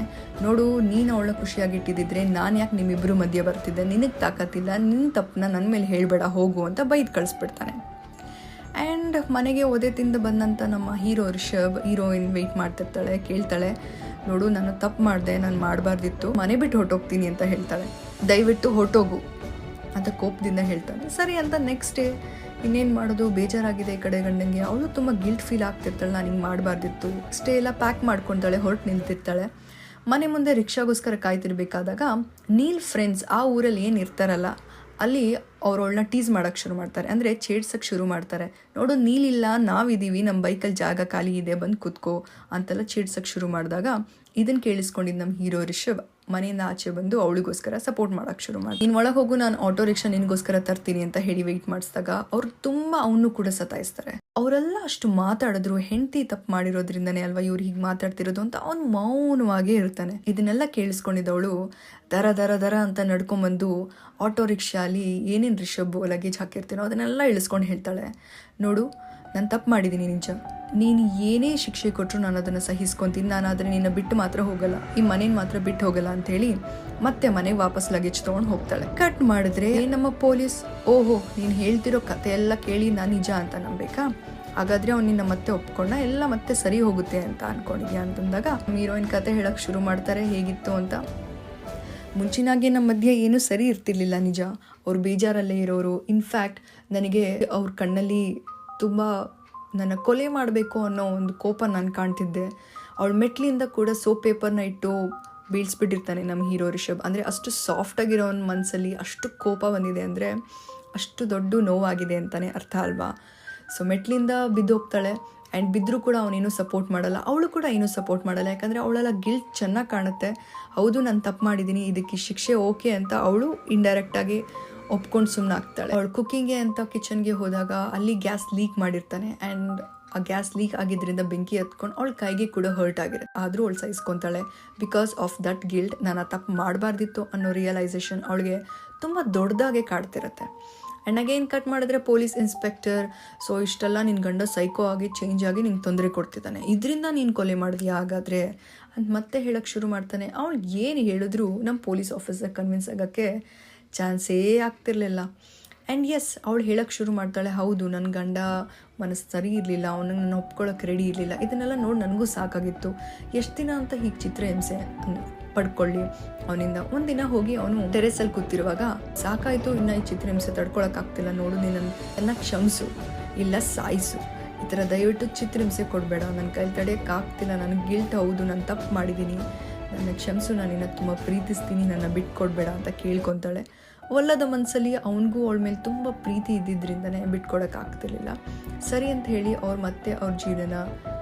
ನೋಡು ನೀನು ಅವಳನ್ನ ಖುಷಿಯಾಗಿಟ್ಟಿದ್ದಿದ್ರೆ ನಾನು ಯಾಕೆ ನಿಮ್ಮಿಬ್ಬರು ಮಧ್ಯೆ ಬರ್ತಿದ್ದೆ, ನಿನಗೆ ತಾಕತ್ತಿಲ್ಲ, ನಿನ್ನ ತಪ್ಪನ್ನ ನನ್ನ ಮೇಲೆ ಹೇಳಬೇಡ ಹೋಗು ಅಂತ ಬೈದು ಕಳಿಸ್ಬಿಡ್ತಾನೆ. ಆ್ಯಂಡ್ ಮನೆಗೆ ಒದೆ ತಿಂದು ಬಂದಂಥ ನಮ್ಮ ಹೀರೋ ರಿಷಬ್ ಹೀರೋಯಿನ್ ವೆಯ್ಟ್ ಮಾಡ್ತಿರ್ತಾಳೆ, ಕೇಳ್ತಾಳೆ, ನೋಡು ನಾನು ತಪ್ಪು ಮಾಡಿದೆ, ನಾನು ಮಾಡಬಾರ್ದಿತ್ತು, ಮನೆ ಬಿಟ್ಟು ಹೊರಟೋಗ್ತೀನಿ ಅಂತ ಹೇಳ್ತಾಳೆ. ದಯವಿಟ್ಟು ಹೊರಟೋಗು ಅಂತ ಕೋಪದಿಂದ ಹೇಳ್ತಾನೆ. ಸರಿ ಅಂತ ನೆಕ್ಸ್ಟ್ ಡೇ ಇನ್ನೇನು ಮಾಡೋದು, ಬೇಜಾರಾಗಿದೆ ಈ ಕಡೆ ಗಂಡಂಗೆ. ಅವಳು ತುಂಬ ಗಿಲ್ಟ್ ಫೀಲ್ ಆಗ್ತಿರ್ತಾಳೆ, ನಾನು ಹಿಂಗೆ ಮಾಡಬಾರ್ದಿತ್ತು. ಸ್ಟೇ ಎಲ್ಲ ಪ್ಯಾಕ್ ಮಾಡ್ಕೊತಾಳೆ, ಹೊರಟು ನಿಂತಿರ್ತಾಳೆ. ಮನೆ ಮುಂದೆ ರಿಕ್ಷಾಗೋಸ್ಕರ ಕಾಯ್ತಿರ್ಬೇಕಾದಾಗ ನೀಲ್ ಫ್ರೆಂಡ್ಸ್ ಆ ಊರಲ್ಲಿ ಏನು ಇರ್ತಾರಲ್ಲ ಅಲ್ಲಿ ಅವಳನ್ನ ಟೀಸ್ ಮಾಡೋಕ್ಕೆ ಶುರು ಮಾಡ್ತಾರೆ, ಅಂದರೆ ಛೇಡ್ಸೋಕ್ಕೆ ಶುರು ಮಾಡ್ತಾರೆ. ನೋಡು ನೀಲಿಲ್ಲ, ನಾವಿದ್ದೀವಿ, ನಮ್ಮ ಬೈಕಲ್ಲಿ ಜಾಗ ಖಾಲಿ ಇದೆ, ಬಂದು ಕೂತ್ಕೋ ಅಂತೆಲ್ಲ ಛೇಡ್ಸೋಕ್ಕೆ ಶುರು ಮಾಡಿದಾಗ ಇದನ್ನು ಕೇಳಿಸ್ಕೊಂಡಿದ್ದು ನಮ್ಮ ಹೀರೋ ರಿಷಬ್ ಮನೆಯಿಂದ ಆಚೆ ಬಂದು ಅವಳಿಗೋಸ್ಕರ ಸಪೋರ್ಟ್ ಮಾಡೋಕ್ಕೆ ಶುರು ಮಾಡಿ, ನೀನು ಒಳಗೆ ಹೋಗು, ನಾನು ಆಟೋ ರಿಕ್ಷಾ ನಿನಗೋಸ್ಕರ ತರ್ತೀನಿ ಅಂತ ಹೇಳಿ ವೆಯ್ಟ್ ಮಾಡಿಸಿದಾಗ ಅವ್ರು ತುಂಬ ಅವನು ಕೂಡ ಸತಾಯಿಸ್ತಾರೆ. ಅವರೆಲ್ಲ ಅಷ್ಟು ಮಾತಾಡಿದ್ರು ಹೆಂಡತಿ ತಪ್ಪು ಮಾಡಿರೋದ್ರಿಂದನೇ ಅಲ್ವಾ ಇವ್ರು ಹೀಗೆ ಮಾತಾಡ್ತಿರೋದು ಅಂತ ಅವ್ನು ಮೌನವಾಗೇ ಇರ್ತಾನೆ. ಇದನ್ನೆಲ್ಲ ಕೇಳಿಸ್ಕೊಂಡಿದ್ದವಳು ದರ ದರ ದರ ಅಂತ ನಡ್ಕೊಂಬಂದು ಆಟೋ ರಿಕ್ಷಾಲಿ ಏನೇನು ರಿಷಬ್ ಲಗೇಜ್ ಹಾಕಿರ್ತೀನೋ ಅದನ್ನೆಲ್ಲ ಇಳಿಸ್ಕೊಂಡು ಹೇಳ್ತಾಳೆ, ನೋಡು ನಾನು ತಪ್ಪು ಮಾಡಿದ್ದೀನಿ ನಿಜ, ನೀನು ಏನೇ ಶಿಕ್ಷೆ ಕೊಟ್ಟರು ನಾನು ಅದನ್ನು ಸಹಿಸ್ಕೊತೀನಿ, ನಾನು ಆದರೆ ನಿನ್ನ ಬಿಟ್ಟು ಮಾತ್ರ ಹೋಗಲ್ಲ, ಈ ಮನೇನ ಮಾತ್ರ ಬಿಟ್ಟು ಹೋಗಲ್ಲ ಅಂಥೇಳಿ ಮತ್ತೆ ಮನೆಗೆ ವಾಪಸ್ ಲಗೇಜ್ ತೊಗೊಂಡು ಹೋಗ್ತಾಳೆ. ಕಟ್ ಮಾಡಿದ್ರೆ ನಮ್ಮ ಪೊಲೀಸ್, ಓಹೋ ನೀನು ಹೇಳ್ತಿರೋ ಕತೆ ಎಲ್ಲ ಕೇಳಿ ನಾನು ನಿಜ ಅಂತ ನಂಬೇಕಾ, ಹಾಗಾದರೆ ಅವ್ನು ನಿನ್ನ ಮತ್ತೆ ಒಪ್ಕೊಂಡ, ಎಲ್ಲ ಮತ್ತೆ ಸರಿ ಹೋಗುತ್ತೆ ಅಂತ ಅಂದ್ಕೊಂಡಿದ್ಯಾ ಅಂತಂದಾಗ ಹೀರೋಯಿನ್ ಕತೆ ಹೇಳೋಕ್ಕೆ ಶುರು ಮಾಡ್ತಾರೆ ಹೇಗಿತ್ತು ಅಂತ. ಮುಂಚಿನಾಗೆ ನಮ್ಮ ಮಧ್ಯೆ ಏನೂ ಸರಿ ಇರ್ತಿರ್ಲಿಲ್ಲ ನಿಜ, ಅವ್ರು ಬೇಜಾರಲ್ಲೇ ಇರೋರು. ಇನ್ಫ್ಯಾಕ್ಟ್ ನನಗೆ ಅವ್ರ ಕಣ್ಣಲ್ಲಿ ತುಂಬ ನನ್ನ ಕೊಲೆ ಮಾಡಬೇಕು ಅನ್ನೋ ಒಂದು ಕೋಪ ನಾನು ಕಾಣ್ತಿದ್ದೆ. ಅವಳ ಮೆಟ್ಲಿಂದ ಕೂಡ ಸೋಪ್ ಪೇಪರ್ನ ಇಟ್ಟು ಬೀಳ್ಸ್ಬಿಟ್ಟಿರ್ತಾನೆ ನಮ್ಮ ಹೀರೋ ರಿಷಬ್. ಅಂದರೆ ಅಷ್ಟು ಸಾಫ್ಟಾಗಿರೋ ಅವನ ಮನಸ್ಸಲ್ಲಿ ಅಷ್ಟು ಕೋಪ ಬಂದಿದೆ ಅಂದರೆ ಅಷ್ಟು ದೊಡ್ಡ ನೋವಾಗಿದೆ ಅಂತಲೇ ಅರ್ಥ ಅಲ್ವಾ. ಸೊ ಮೆಟ್ಲಿಂದ ಬಿದ್ದು ಹೋಗ್ತಾಳೆ. ಆ್ಯಂಡ್ ಬಿದ್ದರೂ ಕೂಡ ಅವನೇನು ಸಪೋರ್ಟ್ ಮಾಡಲ್ಲ, ಅವಳು ಕೂಡ ಏನೂ ಸಪೋರ್ಟ್ ಮಾಡಲ್ಲ. ಯಾಕಂದರೆ ಅವಳೆಲ್ಲ ಗಿಲ್ಟ್ ಚೆನ್ನಾಗಿ ಕಾಣುತ್ತೆ. ಹೌದು ನಾನು ತಪ್ಪು ಮಾಡಿದ್ದೀನಿ, ಇದಕ್ಕೆ ಶಿಕ್ಷೆ ಓಕೆ ಅಂತ ಅವಳು ಇಂಡೈರೆಕ್ಟಾಗಿ ಒಪ್ಕೊಂಡು ಸುಮ್ಮನೆ ಆಗ್ತಾಳೆ. ಅವಳು ಕುಕ್ಕಿಂಗ್ಗೆ ಅಂತ ಕಿಚನ್ಗೆ ಹೋದಾಗ ಅಲ್ಲಿ ಗ್ಯಾಸ್ ಲೀಕ್ ಮಾಡಿರ್ತಾನೆ. ಆ್ಯಂಡ್ ಆ ಗ್ಯಾಸ್ ಲೀಕ್ ಆಗಿದ್ದರಿಂದ ಬೆಂಕಿ ಹತ್ಕೊಂಡು ಅವಳ ಕೈಗೆ ಕೂಡ ಹರ್ಟ್ ಆಗಿರುತ್ತೆ. ಆದರೂ ಅವಳು ಸಹಿಸ್ಕೊತಾಳೆ. ಬಿಕಾಸ್ ಆಫ್ ದಟ್ ಗಿಲ್ಟ್, ನಾನು ಆ ತಪ್ಪು ಮಾಡಬಾರ್ದಿತ್ತು ಅನ್ನೋ ರಿಯಲೈಸೇಷನ್ ಅವಳಿಗೆ ತುಂಬ ದೊಡ್ಡದಾಗೆ ಕಾಡ್ತಿರುತ್ತೆ. ಆ್ಯಂಡ್ ಅಗೇನ್ ಕಟ್ ಮಾಡಿದ್ರೆ ಪೊಲೀಸ್ ಇನ್ಸ್ಪೆಕ್ಟರ್, ಸೊ ಇಷ್ಟೆಲ್ಲ ನಿನ್ನ ಗಂಡ ಸೈಕೋ ಆಗಿ ಚೇಂಜ್ ಆಗಿ ನಿಂಗೆ ತೊಂದರೆ ಕೊಡ್ತಿದ್ದಾನೆ, ಇದರಿಂದ ನೀನು ಕೊಲೆ ಮಾಡಿದ್ಯಾ ಹಾಗಾದರೆ ಅಂತ ಮತ್ತೆ ಹೇಳೋಕ್ಕೆ ಶುರು ಮಾಡ್ತಾನೆ. ಅವಳು ಏನು ಹೇಳಿದ್ರು ನಮ್ಮ ಪೊಲೀಸ್ ಆಫೀಸರ್ ಕನ್ವಿನ್ಸ್ ಆಗೋಕ್ಕೆ ಚಾನ್ಸೇ ಆಗ್ತಿರ್ಲಿಲ್ಲ. ಆ್ಯಂಡ್ ಎಸ್ ಅವಳು ಹೇಳೋಕ್ಕೆ ಶುರು ಮಾಡ್ತಾಳೆ, ಹೌದು ನನ್ನ ಗಂಡ ಮನಸ್ಸು ಸರಿ ಇರಲಿಲ್ಲ, ಅವನಿಗೆ ನಾನು ಒಪ್ಕೊಳ್ಳೋಕೆ ರೆಡಿ ಇರಲಿಲ್ಲ, ಇದನ್ನೆಲ್ಲ ನೋಡಿ ನನಗೂ ಸಾಕಾಗಿತ್ತು, ಎಷ್ಟು ದಿನ ಅಂತ ಹೀಗೆ ಚಿತ್ರಹಿಂಸೆ ಪಡ್ಕೊಳ್ಳಿ ಅವನಿಂದ. ಒಂದಿನ ಹೋಗಿ ಅವನು ಟೆರೆಸಲ್ಲಿ ಕೂತಿರುವಾಗ ಸಾಕಾಯಿತು, ಇನ್ನು ಈ ಚಿತ್ರಹಿಂಸೆ ತಡ್ಕೊಳಕ್ಕಾಗ್ತಿಲ್ಲ, ನೋಡು ನನ್ನ ಕ್ಷಮಿಸು ಇಲ್ಲ ಸಾಯಿಸು, ಈ ಥರ ದಯವಿಟ್ಟು ಚಿತ್ರಹಿಂಸೆ ಕೊಡಬೇಡ, ನನ್ನ ಕೈಲಿ ತಡೆಯೋಕ್ಕಾಗ್ತಿಲ್ಲ, ನನಗೆ ಗಿಲ್ಟ್, ಹೌದು ನಾನು ತಪ್ಪು ಮಾಡಿದ್ದೀನಿ, ನನ್ನ ಕ್ಷಮಿಸು, ನಾನು ನಿನ್ನ ತುಂಬ ಪ್ರೀತಿಸ್ತೀನಿ, ನನ್ನ ಬಿಟ್ಕೊಡ್ಬೇಡ ಅಂತ ಕೇಳ್ಕೊತಾಳೆ. ಒಲ್ಲದ ಮನಸ್ಸಲ್ಲಿ ಅವನಿಗೂ ಅವಳ ಮೇಲೆ ತುಂಬ ಪ್ರೀತಿ ಇದ್ದಿದ್ದರಿಂದನೇ ಬಿಟ್ಕೊಡೋಕ್ಕಾಗ್ತಿರ್ಲಿಲ್ಲ. ಸರಿ ಅಂತ ಹೇಳಿ ಅವ್ರು ಮತ್ತೆ ಅವ್ರ ಜೀವನ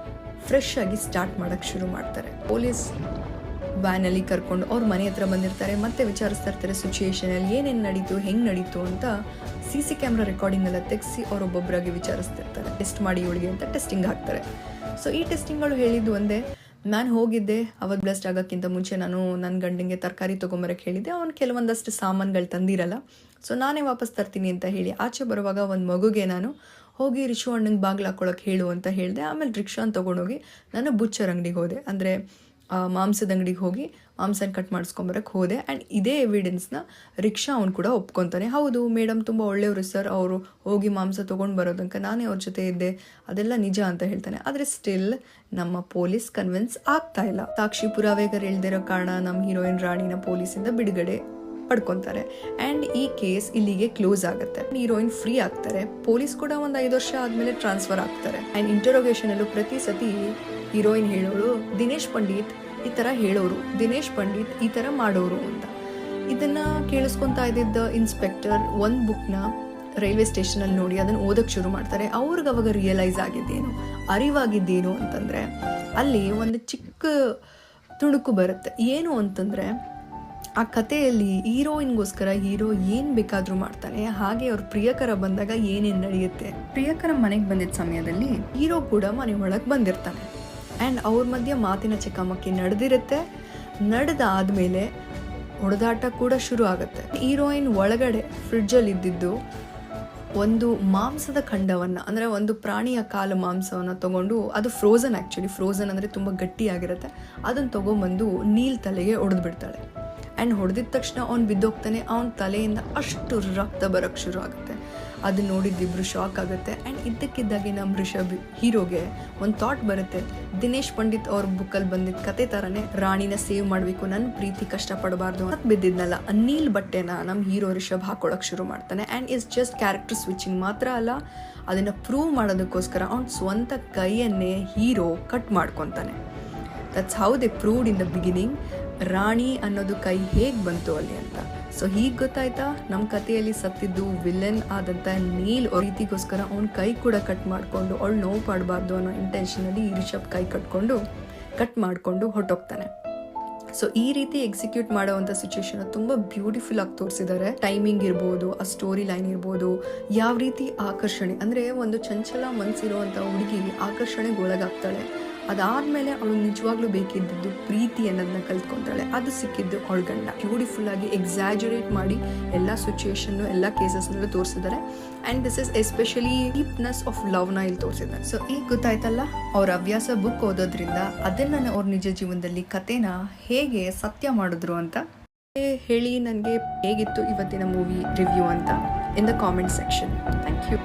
ಫ್ರೆಶ್ ಆಗಿ ಸ್ಟಾರ್ಟ್ ಮಾಡೋಕ್ಕೆ ಶುರು ಮಾಡ್ತಾರೆ. ಪೊಲೀಸ್ ವ್ಯಾನಲ್ಲಿ ಕರ್ಕೊಂಡು ಅವ್ರ ಮನೆ ಹತ್ರ ಬಂದಿರ್ತಾರೆ. ಮತ್ತೆ ವಿಚಾರಿಸ್ತಾ ಇರ್ತಾರೆ ಸಿಚುಯೇಷನಲ್ಲಿ ಏನೇನು ನಡೀತು, ಹೆಂಗೆ ನಡೀತು ಅಂತ. CC ಕ್ಯಾಮ್ರಾ ರೆಕಾರ್ಡಿಂಗ್ ಎಲ್ಲ ತೆಗೆಸಿ ಅವರೊಬ್ಬೊಬ್ಬರಾಗಿ ವಿಚಾರಿಸ್ತಿರ್ತಾರೆ. ಟೆಸ್ಟ್ ಮಾಡಿ ಇವಳಿಗೆ ಅಂತ ಟೆಸ್ಟಿಂಗ್ ಹಾಕ್ತಾರೆ. ಸೊ ಈ ಟೆಸ್ಟಿಂಗ್ಗಳು ಹೇಳಿದ್ದು ಒಂದೇ, ನಾನು ಹೋಗಿದ್ದೆ ಅವತ್ತು ಬ್ಲಸ್ಟ್ ಆಗೋಕ್ಕಿಂತ ಮುಂಚೆ ನಾನು ನನ್ನ ಗಂಡಂಗೆ ತರಕಾರಿ ತೊಗೊಂಬರಕ್ಕೆ ಹೇಳಿದ್ದೆ, ಅವ್ನು ಕೆಲವೊಂದಷ್ಟು ಸಾಮಾನುಗಳು ತಂದಿರಲ್ಲ, ಸೊ ನಾನೇ ವಾಪಸ್ ತರ್ತೀನಿ ಅಂತ ಹೇಳಿ ಆಚೆ ಬರುವಾಗ ಒಂದು ಮಗುಗೆ ನಾನು ಹೋಗಿ ರಿಕ್ಷು ಅಣ್ಣಂಗೆ ಬಾಗಿಲು ಹಾಕ್ಕೊಳಕ್ಕೆ ಹೇಳು ಅಂತ ಹೇಳಿದೆ. ಆಮೇಲೆ ರಿಕ್ಷಾನ ತೊಗೊಂಡೋಗಿ ನಾನು ಬುಚ್ಚರ್ ಅಂಗಡಿಗೆ ಹೋದೆ, ಅಂದರೆ ಮಾಂಸದ ಅಂಗಡಿಗೆ ಹೋಗಿ ಮಾಂಸನ ಕಟ್ ಮಾಡಿಸ್ಕೊಂಬರಕ್ಕೆ ಹೋದೆ. ಆ್ಯಂಡ್ ಇದೇ ಎವಿಡೆನ್ಸ್ನ ರಿಕ್ಷಾ ಅವ್ನು ಕೂಡ ಒಪ್ಕೊತಾನೆ. ಹೌದು ಮೇಡಮ್ ತುಂಬ ಒಳ್ಳೆಯವರು ಸರ್, ಅವರು ಹೋಗಿ ಮಾಂಸ ತೊಗೊಂಡು ಬರೋದಂಕ ನಾನೇ ಅವ್ರ ಜೊತೆ ಇದ್ದೆ, ಅದೆಲ್ಲ ನಿಜ ಅಂತ ಹೇಳ್ತಾನೆ. ಆದರೆ ಸ್ಟಿಲ್ ನಮ್ಮ ಪೊಲೀಸ್ ಕನ್ವಿನ್ಸ್ ಆಗ್ತಾ ಇಲ್ಲ. ಸಾಕ್ಷಿ ಪುರಾವೆಗರು ಇಲ್ದಿರೋ ಕಾರಣ ನಮ್ಮ ಹೀರೋಯಿನ್ ರಾಣಿನ ಪೊಲೀಸಿಂದ ಬಿಡುಗಡೆ ಪಡ್ಕೊತಾರೆ. ಆ್ಯಂಡ್ ಈ ಕೇಸ್ ಇಲ್ಲಿಗೆ ಕ್ಲೋಸ್ ಆಗುತ್ತೆ. ಹೀರೋಯಿನ್ ಫ್ರೀ ಆಗ್ತಾರೆ. ಪೊಲೀಸ್ ಕೂಡ ಒಂದು 5 ವರ್ಷ ಆದಮೇಲೆ ಟ್ರಾನ್ಸ್ಫರ್ ಆಗ್ತಾರೆ. ಆ್ಯಂಡ್ ಇಂಟರೋಗೇಷನಲ್ಲೂ ಪ್ರತಿ ಸತಿ ಹೀರೋಯಿನ್ ಹೇಳೋಳು, ದಿನೇಶ್ ಪಂಡಿತ್ ಈ ಥರ ಹೇಳೋರು, ದಿನೇಶ್ ಪಂಡಿತ್ ಈ ಥರ ಮಾಡೋರು ಅಂತ. ಇದನ್ನ ಕೇಳಿಸ್ಕೊತಾ ಇದ್ದಿದ್ದ ಇನ್ಸ್ಪೆಕ್ಟರ್ ಒಂದು ಬುಕ್ನ ರೈಲ್ವೆ ಸ್ಟೇಷನಲ್ಲಿ ನೋಡಿ ಅದನ್ನು ಓದಕ್ಕೆ ಶುರು ಮಾಡ್ತಾರೆ. ಅವ್ರಿಗೆ ಅವಾಗ ರಿಯಲೈಸ್ ಆಗಿದ್ದೇನು, ಅರಿವಾಗಿದ್ದೇನು ಅಂತಂದರೆ ಅಲ್ಲಿ ಒಂದು ಚಿಕ್ಕ ತುಣುಕು ಬರುತ್ತೆ. ಏನು ಅಂತಂದರೆ ಆ ಕಥೆಯಲ್ಲಿ ಹೀರೋಯಿನ್ಗೋಸ್ಕರ ಹೀರೋ ಏನು ಬೇಕಾದರೂ ಮಾಡ್ತಾನೆ, ಹಾಗೆ ಅವ್ರ ಪ್ರಿಯಕರ ಬಂದಾಗ ಏನೇನು ನಡೆಯುತ್ತೆ. ಪ್ರಿಯಕರ ಮನೆಗೆ ಬಂದಿದ್ದ ಸಮಯದಲ್ಲಿ ಹೀರೋ ಕೂಡ ಮನೆ ಒಳಗೆ ಬಂದಿರ್ತಾನೆ ಆ್ಯಂಡ್ ಅವ್ರ ಮಧ್ಯೆ ಮಾತಿನ ಚಕಮಕಿ ನಡೆದಿರುತ್ತೆ. ನಡೆದಾದ್ಮೇಲೆ ಹೊಡೆದಾಟ ಕೂಡ ಶುರು ಆಗುತ್ತೆ. ಹೀರೋಯಿನ್ ಒಳಗಡೆ ಫ್ರಿಡ್ಜಲ್ಲಿ ಇದ್ದಿದ್ದು ಒಂದು ಮಾಂಸದ ಖಂಡವನ್ನು, ಅಂದರೆ ಒಂದು ಪ್ರಾಣಿಯ ಕಾಲು ಮಾಂಸವನ್ನು ತೊಗೊಂಡು, ಅದು ಫ್ರೋಝನ್, ಆ್ಯಕ್ಚುಲಿ ಫ್ರೋಝನ್ ಅಂದರೆ ತುಂಬ ಗಟ್ಟಿಯಾಗಿರುತ್ತೆ, ಅದನ್ನು ತೊಗೊಂಬಂದು ನೀಲ್ ತಲೆಗೆ ಹೊಡೆದು ಬಿಡ್ತಾಳೆ. ಆ್ಯಂಡ್ ಹೊಡೆದಿದ ತಕ್ಷಣ ಅವ್ನು ಬಿದ್ದೋಗ್ತಾನೆ. ಅವನ ತಲೆಯಿಂದ ಅಷ್ಟು ರಕ್ತ ಬರೋಕ್ಕೆ ಶುರು ಆಗುತ್ತೆ. ಅದು ನೋಡಿದ್ದಿಬ್ರು ಶಾಕ್ ಆಗುತ್ತೆ. ಆ್ಯಂಡ್ ಇದ್ದಕ್ಕಿದ್ದಾಗೆ ನಮ್ಮ ರಿಷಬ್ ಹೀರೋಗೆ ಒಂದು ಥಾಟ್ ಬರುತ್ತೆ. ದಿನೇಶ್ ಪಂಡಿತ್ ಅವ್ರ ಬುಕ್ಕಲ್ಲಿ ಬಂದಿದ್ದ ಕತೆ ಥರನೇ ರಾಣಿನ ಸೇವ್ ಮಾಡಬೇಕು, ನನ್ನ ಪ್ರೀತಿ ಕಷ್ಟಪಡಬಾರ್ದು ಅಂತ ಬಿದ್ದಿದ್ನಲ್ಲ ನೀಲ್ ಬಟ್ಟೆನ ನಮ್ಮ ಹೀರೋ ರಿಷಬ್ ಹಾಕೊಳ್ಳೋಕೆ ಶುರು ಮಾಡ್ತಾನೆ. And is just character switching ಮಾತ್ರ ಅಲ್ಲ, ಅದನ್ನು ಪ್ರೂವ್ ಮಾಡೋದಕ್ಕೋಸ್ಕರ ಅವ್ನ ಸ್ವಂತ ಕೈಯನ್ನೇ ಹೀರೋ ಕಟ್ ಮಾಡ್ಕೊತಾನೆ. That's how they proved in the beginning Rani ಅನ್ನೋದು ಕೈ ಹೇಗೆ ಬಂತು ಅಲ್ಲಿ ಅಂತ. ಸೊ ಹೀಗೆ ಗೊತ್ತಾಯ್ತಾ, ನಮ್ಮ ಕಥೆಯಲ್ಲಿ ಸತ್ತಿದ್ದು ವಿಲನ್ ಆದಂಥ ನೀಲ್ ಅವ್ರ ರೀತಿಗೋಸ್ಕರ ಅವ್ನ ಕೈ ಕೂಡ ಕಟ್ ಮಾಡಿಕೊಂಡು ಅವಳು ನೋವು ಪಡಬಾರ್ದು ಅನ್ನೋ ಇಂಟೆನ್ಷನಲ್ಲಿ ರಿಷಬ್ ಕೈ ಕಟ್ ಮಾಡಿಕೊಂಡು ಹೊರಟೋಗ್ತಾನೆ. ಸೊ ಈ ರೀತಿ ಎಕ್ಸಿಕ್ಯೂಟ್ ಮಾಡೋವಂಥ ಸಿಚುವೇಶನ್ ತುಂಬ ಬ್ಯೂಟಿಫುಲ್ ಆಗಿ ತೋರಿಸಿದ್ದಾರೆ. ಟೈಮಿಂಗ್ ಇರ್ಬೋದು, ಆ ಸ್ಟೋರಿ ಲೈನ್ ಇರ್ಬೋದು, ಯಾವ ರೀತಿ ಆಕರ್ಷಣೆ, ಅಂದರೆ ಒಂದು ಚಂಚಲ ಮನಸ್ಸಿರುವಂಥ ಹುಡುಗಿ ಆಕರ್ಷಣೆಗೆ ಒಳಗಾಗ್ತಾಳೆ. ಅದಾದಮೇಲೆ ಅವಳು ನಿಜವಾಗ್ಲೂ ಬೇಕಿದ್ದದ್ದು ಪ್ರೀತಿ ಅನ್ನೋದನ್ನ ಕಲ್ತ್ಕೊತಾಳೆ. ಅದು ಸಿಕ್ಕಿದ್ದು ಅವಳ ಗಂಡ. ಬ್ಯೂಟಿಫುಲ್ಲಾಗಿ ಎಕ್ಸಾಜುರೇಟ್ ಮಾಡಿ ಎಲ್ಲ ಸಿಚುವೇಶನ್ನು, ಎಲ್ಲ ಕೇಸಸ್ನಲ್ಲೂ ತೋರಿಸಿದ್ದಾರೆ. And this is especially deepness of ಲವ್ನ ಇಲ್ಲಿ ತೋರಿಸಿದ್ದಾರೆ. ಸೊ ಈಗ ಗೊತ್ತಾಯ್ತಲ್ಲ, ಅವ್ರ ಹವ್ಯಾಸ ಬುಕ್ ಓದೋದ್ರಿಂದ ಅದನ್ನು ಅವ್ರ ನಿಜ ಜೀವನದಲ್ಲಿ ಕಥೆನ ಹೇಗೆ ಸತ್ಯ ಮಾಡಿದ್ರು ಅಂತ ಹೇಳಿ ನನಗೆ ಹೇಗಿತ್ತು ಇವತ್ತಿನ ಮೂವಿ ರಿವ್ಯೂ ಅಂತ in the comment section. Thank you.